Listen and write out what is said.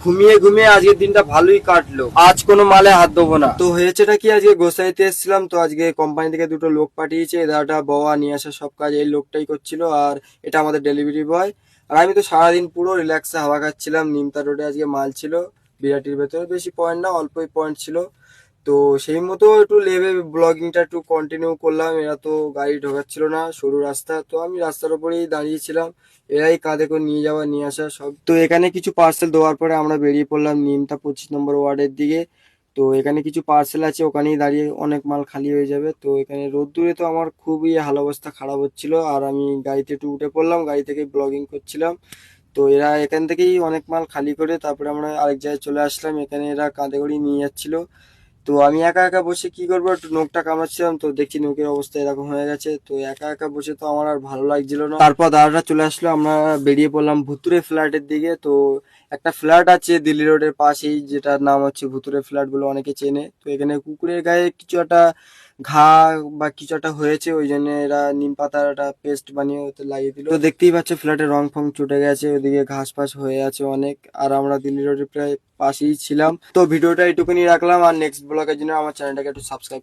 ঘুমিয়ে ঘুমিয়ে আজকের দিনটা ভালোই কাটলো। আজ কোনো মালে হাত দেবো না। তো হয়েছেটা কি, আজকে গোসাইতে এসেছিলাম, তো আজকে কোম্পানি থেকে দুটো লোক পাঠিয়েছে, দাদাটা বওয়া নিয়ে আসা সব কাজ এই লোকটাই করছিল, আর এটা আমাদের ডেলিভারি বয়। আর আমি তো সারাদিন পুরো রিল্যাক্সে হাওয়া খাচ্ছিলাম। নিমতা রোডে আজকে মাল ছিল বিরাটির ভেতরে, বেশি পয়েন্ট না, অল্পই পয়েন্ট ছিল। তো সেই মতো একটু লেবে ব্লগিংটা একটু কন্টিনিউ করলাম। এরা তো গাড়ি ঢোকাচ্ছিল না, সরু রাস্তা, তো আমি রাস্তার উপরেই দাঁড়িয়েছিলাম। এরাই কাঁধে করে নিয়ে যাওয়া নিয়ে আসা সব। তো এখানে কিছু পার্সেল দেওয়ার পরে আমরা বেরিয়ে পড়লাম নিমতা 25 নম্বর ওয়ার্ডের দিকে। তো এখানে কিছু পার্সেল আছে, ওখানেই দাঁড়িয়ে অনেক মাল খালি হয়ে যাবে। তো এখানে রোদ্দুরে তো আমার খুবই হাল অবস্থা খারাপ হচ্ছিল, আর আমি গাড়িতে একটু উঠে পড়লাম, গাড়ি থেকে ব্লগিং করছিলাম। তো এরা এখান থেকেই অনেক মাল খালি করে তারপরে আমরা আরেক জায়গায় চলে আসলাম। এখানে এরা কাঁধে করে নিয়ে যাচ্ছিল। তো আমি একা একা বসে কি করবো, একটু নোকটা কামাচ্ছিলাম, তো দেখছি নোকের অবস্থা এরকম হয়ে গেছে। তো একা একা বসে তো আমার আর ভালো লাগছিল না। তারপর দাদাটা চলে আসলো, আমরা বেরিয়ে পড়লাম ভুতুরে ফ্ল্যাটের দিকে। তো একটা ফ্ল্যাট আছে দিল্লি রোডের পাশেই, যেটার নাম হচ্ছে ভুতুরে ফ্ল্যাট বলে অনেকে চেনে। তো এখানে কুকুরের গায়ে কিছু একটা ঘা বা কিছু একটা হয়েছে, ওই জন্য এরা নিম পাতার একটা পেস্ট বানিয়ে ওতে লাগিয়ে দিল। তো দেখতেই পাচ্ছ ফ্ল্যাটের রং ফং চটে গেছে, ওদিকে ঘাস ফাস হয়ে আছে অনেক। আর আমরা দিল্লি রোডের প্রায় পাশেই ছিলাম। তো ভিডিওটা এইটুকুনি রাখলাম, আর নেক্সট ব্লগের জন্য আমার চ্যানেলটাকে একটু সাবস্ক্রাইব